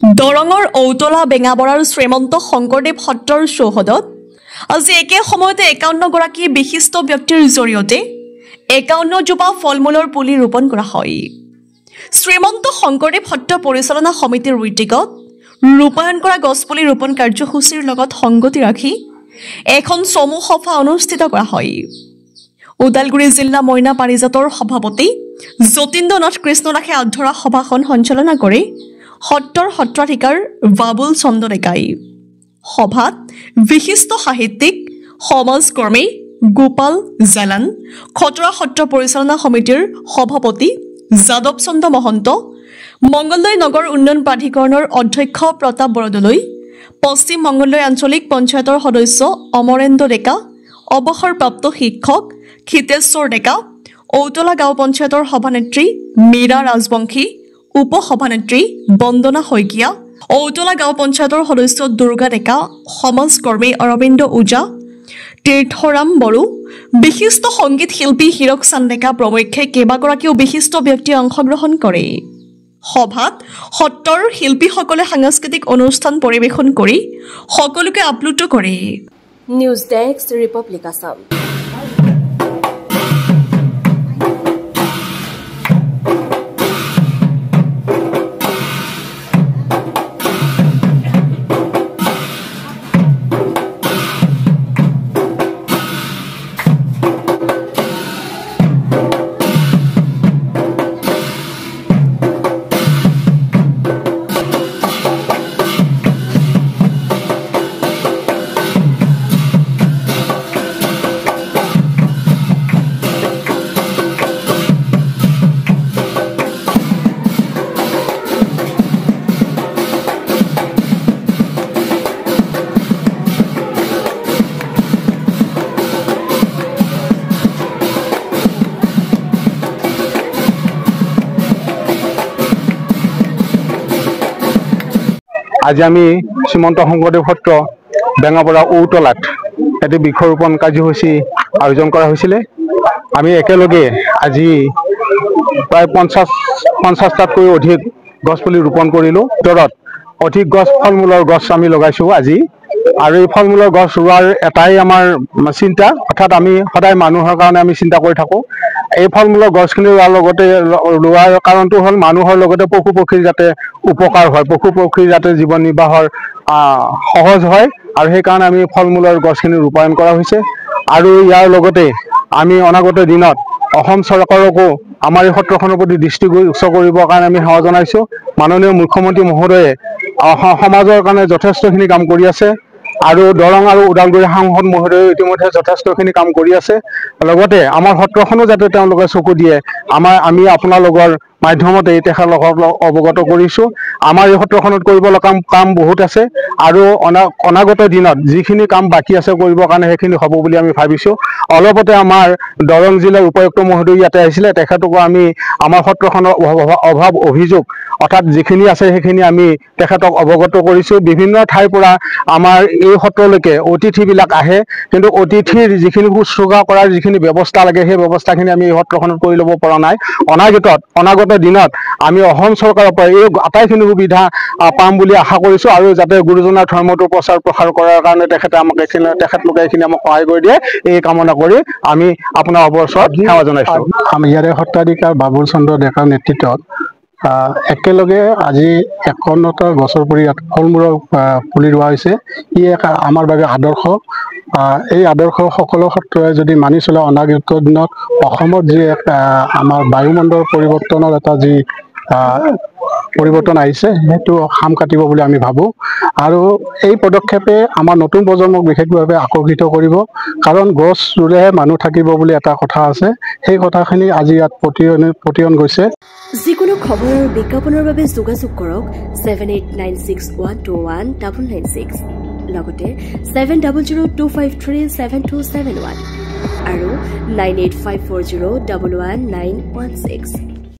দৰঙৰ ঔতলা বেঙাবৰাৰ শ্ৰীমন্ত শংকৰদেৱ সত্ৰৰ চৌহদত আজি একে সময়তে ৫১গৰাকী বিশিষ্ট ব্যক্তিৰ জৰিয়তে ৫১ জোপা ফলমূলৰ পুলি ৰোপণ কৰা হয়। শ্ৰীমন্ত শংকৰদেৱ সত্ৰ পৰিচালনা সমিতিৰ ঋতিকত ৰূপায়ণ কৰা গছপুলি ৰোপণ কাৰ্যসূচীৰ লগত সংগতি ৰাখি এখন চমু সভা অনুষ্ঠিত কৰা হয়। ওদালগুৰি জিলা মইনা পাৰিজাতৰ সভাপতি যতীন্দ্ৰনাথ কৃষ্ণদাসে আধৰা সভাখন সঞ্চালনা কৰি সত্ৰৰ সত্ৰাধিকাৰ বাবুল চন্দ্ৰ ডেকাই। সভাত বিশিষ্ট সাহিত্যিক সমাজকৰ্মী গোপাল জালান, খটৰা সত্ৰ পৰিচালনা সমিতিৰ সভাপতি যাদৱ চন্দ্ৰ মহন্ত, মংগলদৈ নগৰ উন্নয়ন প্ৰাধিকৰণৰ অধ্যক্ষ প্ৰতাপ বৰদলৈ, পশ্চিম মংগলদৈ আঞ্চলিক পঞ্চায়তৰ সদস্য অমৰেন্দ্ৰ ডেকা, অৱসৰপ্ৰাপ্ত শিক্ষক ক্ষিতেশ্বৰ ডেকা, ঔতলা গাঁও পঞ্চায়তৰ সভানেত্ৰী মীৰা ৰাজবংশী, উপ সভানেত্ৰী বন্দনা শইকীয়া, ঔতলা গাঁও পঞ্চায়তৰ সদস্য দুৰ্গা ডেকা, সমাজকৰ্মী অৰবিন্দ ওজা, তীৰ্থৰাম বড়ো, বিশিষ্ট সংগীত শিল্পী হীৰক চান্দ ডেকা প্ৰমুখ্যে কেইবাগৰাকীও বিশিষ্ট ব্যক্তিয়ে অংশগ্ৰহণ কৰে। সভাত সত্ৰৰ শিল্পীসকলে সাংস্কৃতিক অনুষ্ঠান পৰিৱেশন কৰি সকলোকে আপ্লুত কৰে। News desk Republic Assam. আজি আমি শ্ৰীমন্ত শংকৰদেৱ সত্ৰ বেঙাবৰা ঔতলাত এটি বৃক্ষৰোপণ কাৰ্যসূচী আয়োজন কৰা হৈছিলে। আমি একেলগে আজি প্ৰায় ৫০টাতকৈ অধিক গছপুলি ৰোপণ কৰিলোঁ। ভিতৰত অধিক গছ ফল মূলৰ গছ আমি লগাইছোঁ আজি। আৰু এই ফল মূলৰ গছ ৰোৱাৰ এটাই আমাৰ চিন্তা, অৰ্থাৎ আমি সদায় মানুহৰ কাৰণে আমি চিন্তা কৰি থাকোঁ। এই ফল মূলৰ গছখিনি ৰোৱাৰ কাৰণটো হ'ল মানুহৰ লগতে পশু পক্ষীৰ যাতে উপকাৰ হয়, পশু পক্ষীৰ যাতে জীৱন নিৰ্বাহৰ সহজ হয়, আৰু সেইকাৰণে আমি ফল মূলৰ গছখিনি ৰূপায়ণ কৰা হৈছে। আৰু ইয়াৰ লগতে আমি অনাগত দিনত অসম চৰকাৰকো আমাৰ এই সত্ৰখনৰ প্ৰতি দৃষ্টিগোচৰ কৰিবৰ কাৰণে আমি সেৱা জনাইছোঁ। মাননীয় মুখ্যমন্ত্ৰী মহোদয়ে সমাজৰ কাৰণে যথেষ্টখিনি কাম কৰি আছে, আৰু দৰং আৰু ওদালগুৰি সাংসদ মহোদয়ে ইতিমধ্যে যথেষ্টখিনি কাম কৰি আছে। লগতে আমাৰ সত্ৰখনো যাতে তেওঁলোকে চকু দিয়ে, আমি আপোনালোকৰ মাধ্যমতে তেখেতলোকক অৱগত কৰিছোঁ। আমাৰ এই সত্ৰখনত কৰিব লগা কাম বহুত আছে, আৰু অনাগত দিনত যিখিনি কাম বাকী আছে কৰিবৰ কাৰণে সেইখিনি হ'ব বুলি আমি ভাবিছোঁ। অলপতে আমাৰ দৰং জিলাৰ উপায়ুক্ত মহোদয় ইয়াতে আহিছিলে, তেখেতকো আমি আমাৰ সত্ৰখনৰ অভাৱ অভিযোগ অৰ্থাৎ যিখিনি আছে সেইখিনি আমি তেখেতক অৱগত কৰিছোঁ। বিভিন্ন ঠাইৰ পৰা আমাৰ এই সত্ৰলৈকে অতিথিবিলাক আহে, কিন্তু অতিথিৰ যিখিনি শুশ্ৰূষা কৰাৰ যিখিনি ব্যৱস্থা লাগে সেই ব্যৱস্থাখিনি আমি এই সত্ৰখনত কৰি ল'ব পৰা নাই। অনাগত দিনত আমি অসম চৰকাৰৰ পৰা এই আটাইখিনি সুবিধা পাম বুলি আশা কৰিছোঁ, আৰু যাতে গুৰুজনাৰ ধৰ্মটো প্ৰচাৰ প্ৰসাৰ কৰাৰ কাৰণে তেখেতলোকে এইখিনি আমাক সহায় কৰি দিয়ে, এই কামনা কৰি আমি আপোনাৰ ওচৰত সেৱা জনাইছোঁ। আমি ইয়াৰে সত্ৰাধিকাৰ বাবুল চন্দ্ৰ ডেকাৰ নেতৃত্বত একেলগে আজি ৫১টা গছৰ পৰি ইয়াত ফল মূলৰ পুলি ৰোৱা হৈছে। ই এক আমাৰ বাবে আদৰ্শ। এই আদৰ্শ সকলো সত্ৰই যদি মানি চলে, অনাগত দিনত অসমত যি এক আমাৰ বায়ুমণ্ডল পৰিৱৰ্তনৰ এটা যি পৰিৱৰ্তন আহিছে সেইটো খাম কাটিব বুলি আমি ভাবোঁ। আৰু এই পদক্ষেপে আমাৰ নতুন প্ৰজন্মক বিশেষভাৱে আকৰ্ষিত কৰিব, কাৰণ গছ ৰুলেহে মানুহ থাকিব বুলি এটা কথা আছে। সেই কথাখিনি আজি ইয়াত প্ৰতিয়ন গৈছে। যিকোনো খবৰ আৰু বিজ্ঞাপনৰ বাবে যোগাযোগ কৰক 7896121996, লগতে 7002537271 আৰু 9854011916।